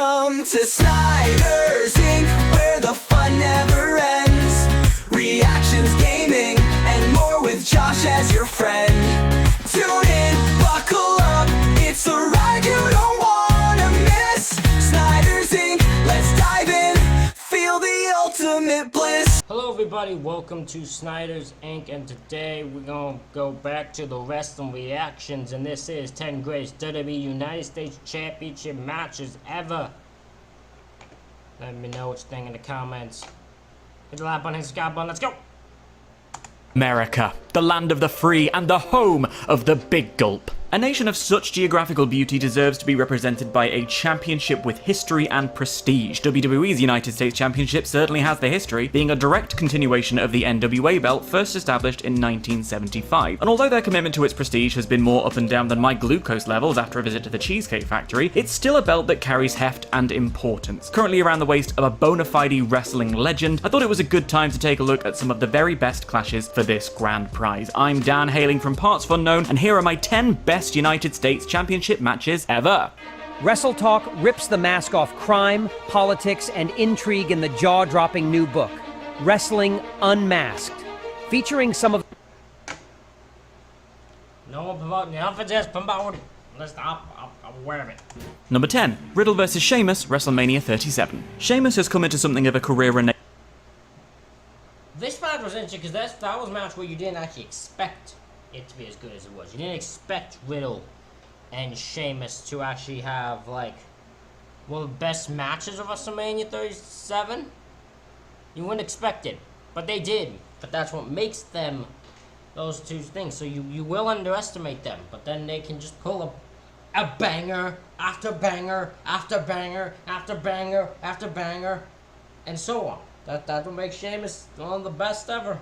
Welcome to Snyder's Inc., where the fun never ends. Reactions, gaming, and more with Josh as your friend. Tune in, buckle up, it's a ride you don't wanna miss. Snyder's Inc., let's dive in, feel the ultimate bliss. Hello everybody, welcome to Snyder's Inc. and today we're gonna go back to the wrestling reactions, and this is 10 greatest WWE United States Championship matches ever. Let me know what you think in the comments. Hit the like button, hit the subscribe button, let's go! America, the land of the free and the home of the big gulp. A nation of such geographical beauty deserves to be represented by a championship with history and prestige. WWE's United States Championship certainly has the history, being a direct continuation of the NWA belt first established in 1975. And although their commitment to its prestige has been more up and down than my glucose levels after a visit to the Cheesecake Factory, it's still a belt that carries heft and importance. Currently around the waist of a bona fide wrestling legend, I thought it was a good time to take a look at some of the very best clashes for this grand prize. I'm Dan, hailing from Parts Unknown, and here are my 10 best United States Championship matches ever. Wrestle Talk rips the mask off crime, politics, and intrigue in the jaw-dropping new book, Wrestling Unmasked, featuring some of... No one promoting the unfit promoting. Let's I'm aware of it. Number 10, Riddle vs. Sheamus, WrestleMania 37. Sheamus has come into something of a career renegade. This match was interesting because that was a match where you didn't actually expect it to be as good as it was. You didn't expect Riddle and Sheamus to actually have, like, one of the best matches of WrestleMania 37. You wouldn't expect it, but they did. But that's what makes them those two things. So you will underestimate them, but then they can just pull a banger after banger after banger after banger after banger, and so on. That will make Sheamus one of the best ever.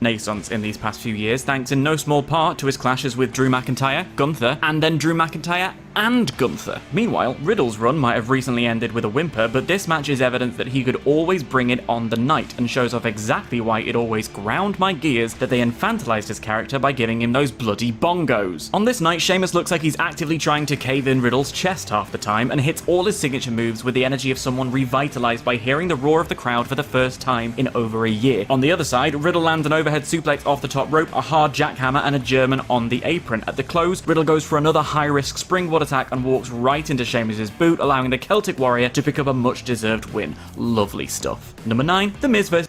Renaissance in these past few years, thanks in no small part to his clashes with Drew McIntyre, Gunther, and then Drew McIntyre and Gunther. Meanwhile, Riddle's run might have recently ended with a whimper, but this match is evidence that he could always bring it on the night, and shows off exactly why it always ground my gears that they infantilized his character by giving him those bloody bongos. On this night, Sheamus looks like he's actively trying to cave in Riddle's chest half the time, and hits all his signature moves with the energy of someone revitalized by hearing the roar of the crowd for the first time in over a year. On the other side, Riddle lands an overhead suplex off the top rope, a hard jackhammer, and a German on the apron. At the close, Riddle goes for another high-risk springboard attack and walks right into Sheamus' boot, allowing the Celtic Warrior to pick up a much-deserved win. Lovely stuff. Number 9, The Miz vs.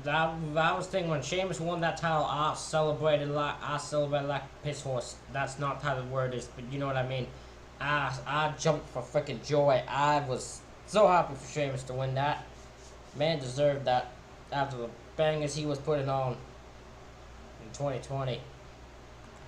That was the thing, when Sheamus won that title, I celebrated like a piss horse. That's not how the word is, but you know what I mean. I jumped for freaking joy. I was so happy for Sheamus to win that. Man deserved that after the bangers he was putting on in 2020.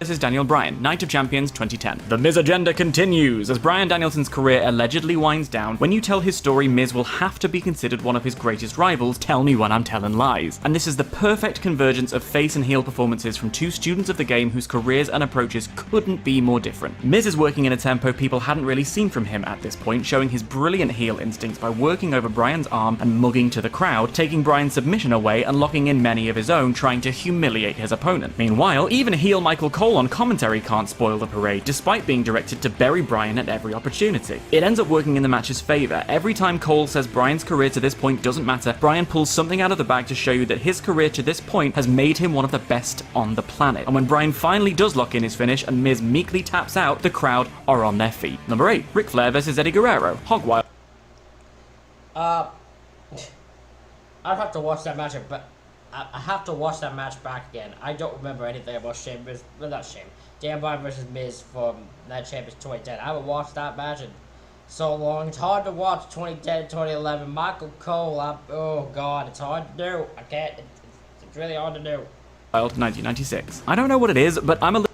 This is Daniel Bryan, Night of Champions 2010. The Miz agenda continues. As Bryan Danielson's career allegedly winds down, when you tell his story, Miz will have to be considered one of his greatest rivals. Tell me when I'm telling lies. And this is the perfect convergence of face and heel performances from two students of the game whose careers and approaches couldn't be more different. Miz is working in a tempo people hadn't really seen from him at this point, showing his brilliant heel instincts by working over Bryan's arm and mugging to the crowd, taking Bryan's submission away and locking in many of his own, trying to humiliate his opponent. Meanwhile, even heel Michael Cole on commentary can't spoil the parade, despite being directed to bury Bryan at every opportunity. It ends up working in the match's favor. Every time Cole says Bryan's career to this point doesn't matter, Bryan pulls something out of the bag to show you that his career to this point has made him one of the best on the planet. And when Bryan finally does lock in his finish and Miz meekly taps out, the crowd are on their feet. Number 8, Ric Flair vs. Eddie Guerrero, Hog Wild. I'd have to watch that match, but I have to watch that match back again. I don't remember anything about Sheamus, well, not Sheamus, Dan Bryan versus Miz from that Champions 2010. I haven't watched that match in so long. It's hard to watch 2010, 2011. Michael Cole, oh God, it's hard to do. I can't, it's really hard to do. 1996. I don't know what it is, but I know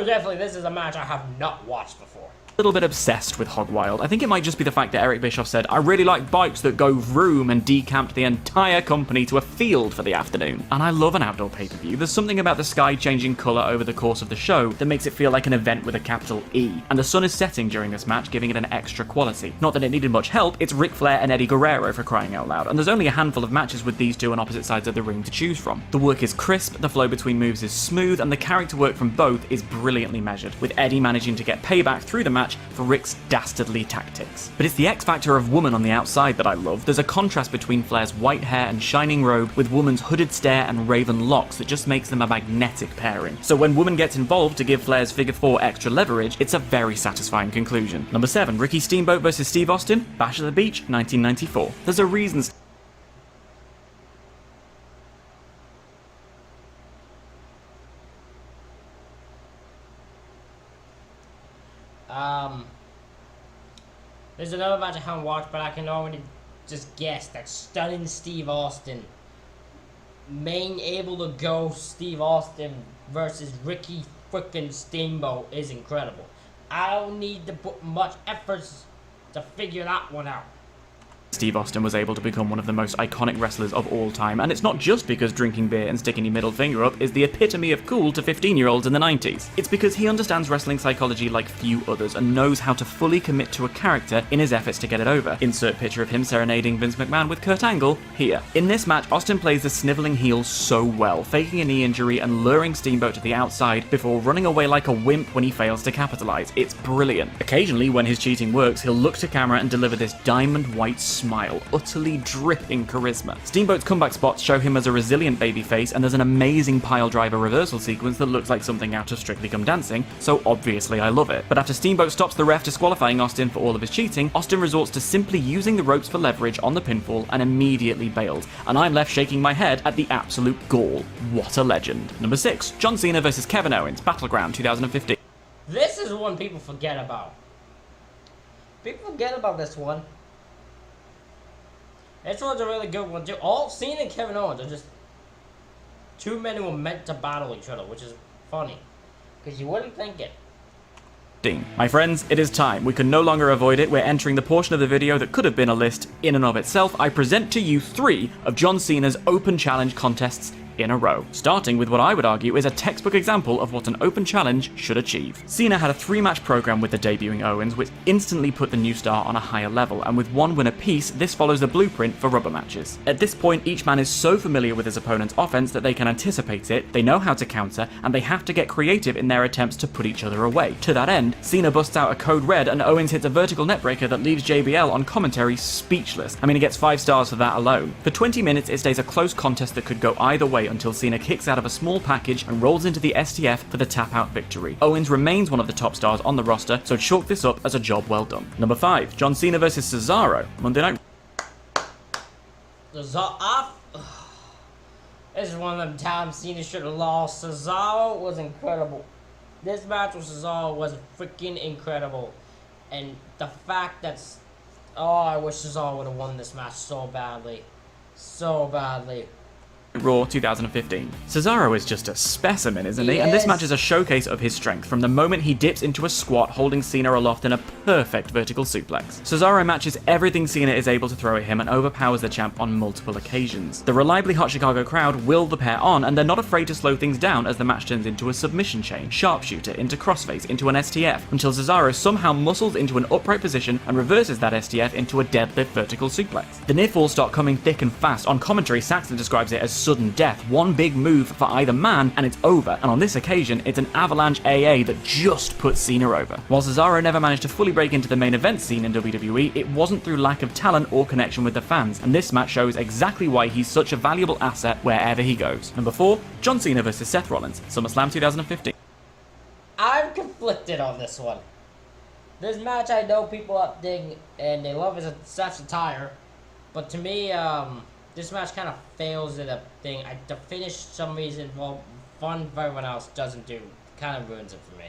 definitely this is a match I have not watched before. little bit obsessed with Hog Wild. I think it might just be the fact that Eric Bischoff said, I really like bikes that go vroom, and decamped the entire company to a field for the afternoon. And I love an outdoor pay-per-view. There's something about the sky changing colour over the course of the show that makes it feel like an event with a capital E. And the sun is setting during this match, giving it an extra quality. Not that it needed much help, it's Ric Flair and Eddie Guerrero for crying out loud, and there's only a handful of matches with these two on opposite sides of the ring to choose from. The work is crisp, the flow between moves is smooth, and the character work from both is brilliantly measured, with Eddie managing to get payback through the match match for Rick's dastardly tactics. But it's the X factor of woman on the outside that I love. There's a contrast between Flair's white hair and shining robe with woman's hooded stare and raven locks that just makes them a magnetic pairing. So when woman gets involved to give Flair's figure 4 extra leverage, it's a very satisfying conclusion. Number 7, Ricky Steamboat vs Steve Austin, Bash at the Beach, 1994. There's a reason There's another match I haven't watched, but I can already just guess that stunning Steve Austin, main able to go Steve Austin versus Ricky frickin' Steamboat is incredible. I don't need to put much efforts to figure that one out. Steve Austin was able to become one of the most iconic wrestlers of all time, and it's not just because drinking beer and sticking your middle finger up is the epitome of cool to 15-year-olds in the 90s. It's because he understands wrestling psychology like few others and knows how to fully commit to a character in his efforts to get it over. Insert picture of him serenading Vince McMahon with Kurt Angle here. In this match, Austin plays the sniveling heel so well, faking a knee injury and luring Steamboat to the outside before running away like a wimp when he fails to capitalize. It's brilliant. Occasionally, when his cheating works, he'll look to camera and deliver this diamond white smile, utterly dripping charisma. Steamboat's comeback spots show him as a resilient babyface, and there's an amazing pile driver reversal sequence that looks like something out of Strictly Come Dancing, so obviously I love it. But after Steamboat stops the ref disqualifying Austin for all of his cheating, Austin resorts to simply using the ropes for leverage on the pinfall and immediately bails, and I'm left shaking my head at the absolute gall. What a legend. Number 6, John Cena vs Kevin Owens, Battleground 2015. This is one people forget about. People forget about this one. This one's a really good one too. All Cena and Kevin Owens are just two men who were meant to battle each other, which is funny, because you wouldn't think it. My friends, it is time. We can no longer avoid it. We're entering the portion of the video that could have been a list in and of itself. I present to you 3 of John Cena's open challenge contests in a row, starting with what I would argue is a textbook example of what an open challenge should achieve. Cena had a 3-match program with the debuting Owens, which instantly put the new star on a higher level, and with 1 win apiece, this follows the blueprint for rubber matches. At this point, each man is so familiar with his opponent's offense that they can anticipate it, they know how to counter, and they have to get creative in their attempts to put each other away. To that end, Cena busts out a code red and Owens hits a vertical neckbreaker that leaves JBL on commentary speechless. I mean, he gets 5 stars for that alone. For 20 minutes, it stays a close contest that could go either way until Cena kicks out of a small package and rolls into the STF for the tap-out victory. Owens remains one of the top stars on the roster, so chalk this up as a job well done. Number 5, John Cena vs Cesaro, Monday Night. This is one of them times Cena should have lost. Cesaro was incredible. This match with Cesaro was freaking incredible. And the fact that... Oh, I wish Cesaro would have won this match so badly. So badly. Raw 2015. Cesaro is just a specimen, isn't he? Yes. And this match is a showcase of his strength from the moment he dips into a squat, holding Cena aloft in a perfect vertical suplex. Cesaro matches everything Cena is able to throw at him and overpowers the champ on multiple occasions. The reliably hot Chicago crowd will the pair on, and they're not afraid to slow things down as the match turns into a submission chain, sharpshooter, into crossface, into an STF, until Cesaro somehow muscles into an upright position and reverses that STF into a deadlift vertical suplex. The near falls start coming thick and fast. On commentary, Saxton describes it as sudden death, one big move for either man and it's over, and on this occasion it's an avalanche AA that just puts Cena over. While Cesaro never managed to fully break into the main event scene in WWE, it wasn't through lack of talent or connection with the fans, and this match shows exactly why he's such a valuable asset wherever he goes. Number 4, John Cena vs Seth Rollins, SummerSlam 2015. I'm conflicted on this one. This match I know people up dig and they love his Seth's attire, but to me, this match kind of fails at a thing. The finish, for some reason, well, fun for everyone else, doesn't do. Kind of ruins it for me.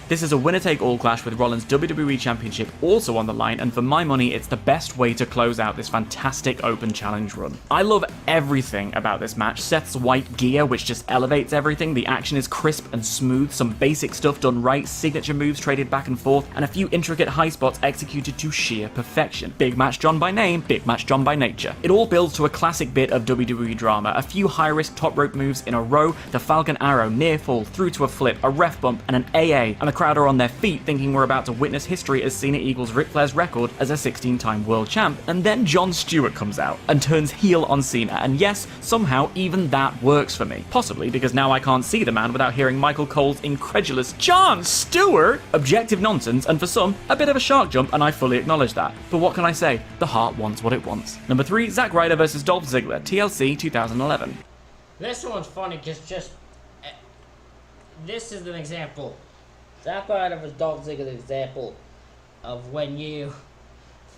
This is a winner-take-all clash with Rollins' WWE Championship also on the line, and for my money, it's the best way to close out this fantastic open challenge run. I love everything about this match. Seth's white gear, which just elevates everything. The action is crisp and smooth, some basic stuff done right, signature moves traded back and forth, and a few intricate high spots executed to sheer perfection. Big Match John by name, Big Match John by nature. It all builds to a classic bit of WWE drama, a few high-risk top rope moves in a row, the Falcon Arrow, near fall, through to a flip, a ref bump, and an AA MTTA, and the crowd are on their feet thinking we're about to witness history as Cena equals Ric Flair's record as a 16-time world champ, and then Jon Stewart comes out and turns heel on Cena, and yes, somehow even that works for me. Possibly because now I can't see the man without hearing Michael Cole's incredulous "Jon Stewart!" objective nonsense, and for some, a bit of a shark jump, and I fully acknowledge that. But what can I say? The heart wants what it wants. Number 3, Zack Ryder vs Dolph Ziggler, TLC 2011. This one's funny because this is an example. Zack Ryder vs Dolph Ziggler is an example of when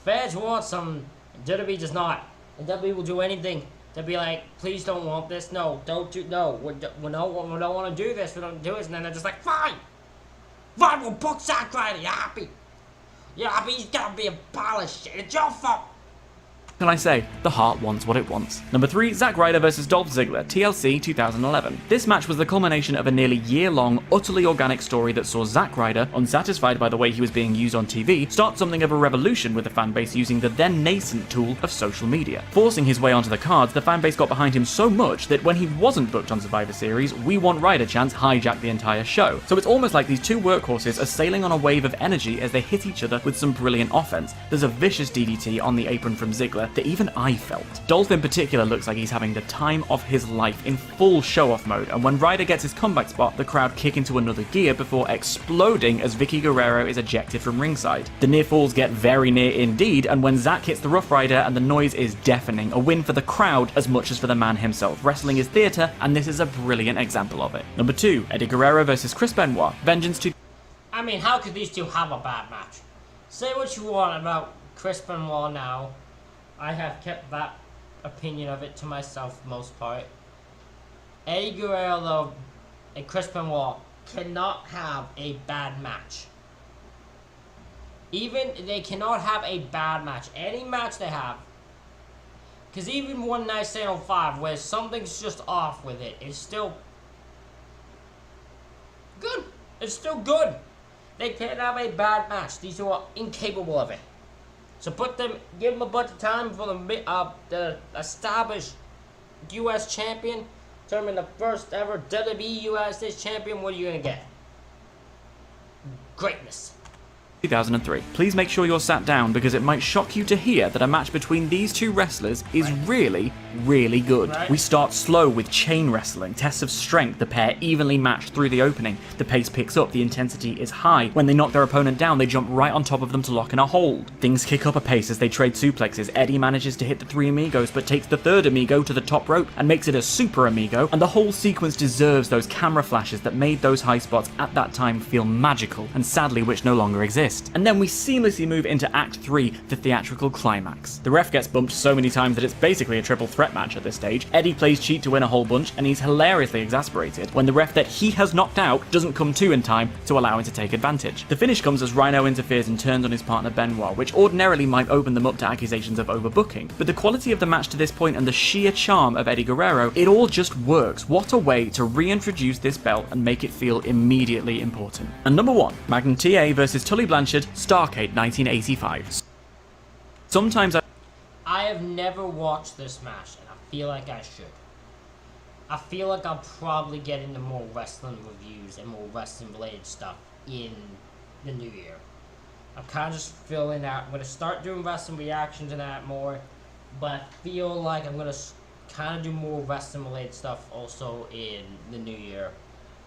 fans want something, and WWE does not. And WWE will do anything to be like, please don't want this, no, we don't want to do this, we don't do this, and then they're just like, fine, we'll book Zack Ryder, you happy? He's gotta be abolished, it's your fault. Can I say? The heart wants what it wants. Number 3, Zack Ryder vs Dolph Ziggler, TLC 2011. This match was the culmination of a nearly year-long, utterly organic story that saw Zack Ryder, unsatisfied by the way he was being used on TV, start something of a revolution with the fanbase using the then nascent tool of social media. Forcing his way onto the cards, the fanbase got behind him so much that when he wasn't booked on Survivor Series, We Want Ryder chants hijacked the entire show. So it's almost like these two workhorses are sailing on a wave of energy as they hit each other with some brilliant offense. There's a vicious DDT on the apron from Ziggler that even I felt. Dolph in particular looks like he's having the time of his life in full show-off mode, and when Ryder gets his comeback spot, the crowd kick into another gear before exploding as Vicky Guerrero is ejected from ringside. The near falls get very near indeed, and when Zack hits the Rough Rider and the noise is deafening, a win for the crowd as much as for the man himself. Wrestling is theatre, and this is a brilliant example of it. Number 2, Eddie Guerrero vs Chris Benoit, Vengeance 2. I mean, how could these two have a bad match? Say what you want about Chris Benoit now. I have kept that opinion of it to myself for the most part. Eddie Guerrero, though, and Chris Benoit cannot have a bad match. They cannot have a bad match. Any match they have. Because even One Night Stand 05, where something's just off with it, it's still good. It's still good. They can't have a bad match. These two are incapable of it. So give them a bunch of time for the established U.S. champion, determine the first ever WWE United States champion. What are you gonna get? Greatness. 2003. Please make sure you're sat down because it might shock you to hear that a match between these two wrestlers is really, really good. Right. We start slow with chain wrestling, tests of strength, the pair evenly matched through the opening. The pace picks up, the intensity is high. When they knock their opponent down, they jump right on top of them to lock in a hold. Things kick up a pace as they trade suplexes. Eddie manages to hit the 3 amigos, but takes the 3rd amigo to the top rope and makes it a super amigo, and the whole sequence deserves those camera flashes that made those high spots at that time feel magical, and sadly which no longer exist. And then we seamlessly move into Act 3, the theatrical climax. The ref gets bumped so many times that it's basically a triple threat match at this stage. Eddie plays cheat to win a whole bunch, and he's hilariously exasperated when the ref that he has knocked out doesn't come to in time to allow him to take advantage. The finish comes as Rhino interferes and turns on his partner Benoit, which ordinarily might open them up to accusations of overbooking. But the quality of the match to this point and the sheer charm of Eddie Guerrero, it all just works. What a way to reintroduce this belt and make it feel immediately important. And number 1, Magnum TA versus Tully Blanchard, Starrcade 1985. Sometimes I have never watched this match, and I feel like I should. I feel like I'll probably get into more wrestling reviews and more wrestling related stuff in the new year. I'm kind of just feeling out. I'm going to start doing wrestling reactions and that more, but I feel like I'm going to kind of do more wrestling related stuff also in the new year.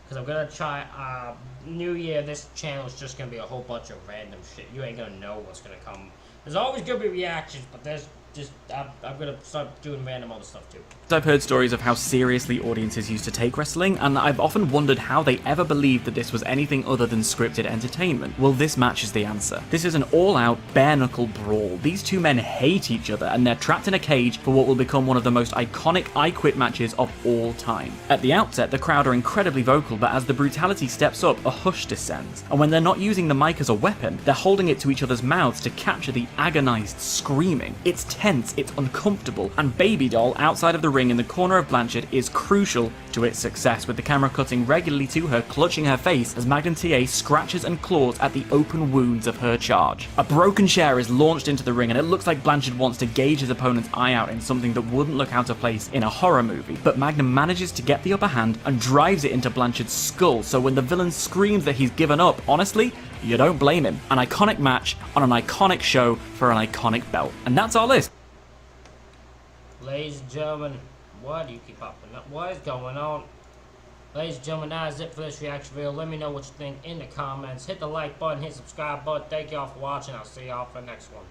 Because I'm going to try, new year, this channel is just going to be a whole bunch of random shit. You ain't going to know what's going to come. There's always going to be reactions, but there's just, I'm going to start doing random other stuff too. I've heard stories of how seriously audiences used to take wrestling, and I've often wondered how they ever believed that this was anything other than scripted entertainment. Well, this match is the answer. This is an all-out, bare-knuckle brawl. These two men hate each other, and they're trapped in a cage for what will become one of the most iconic I Quit matches of all time. At the outset, the crowd are incredibly vocal, but as the brutality steps up, a hush descends. And when they're not using the mic as a weapon, they're holding it to each other's mouths to capture the agonized screaming. It's tense, it's uncomfortable, and Baby Doll outside of the ring in the corner of Blanchard is crucial to its success, with the camera cutting regularly to her, clutching her face as Magnum TA scratches and claws at the open wounds of her charge. A broken chair is launched into the ring, and it looks like Blanchard wants to gauge his opponent's eye out in something that wouldn't look out of place in a horror movie, but Magnum manages to get the upper hand and drives it into Blanchard's skull, so when the villain screams that he's given up, honestly, you don't blame him. An iconic match on an iconic show for an iconic belt. And that's our list. Ladies and gentlemen, why do you keep popping up? What is going on? Ladies and gentlemen, that is it for this reaction video. Let me know what you think in the comments. Hit the like button, hit the subscribe button. Thank y'all for watching. I'll see y'all for the next one.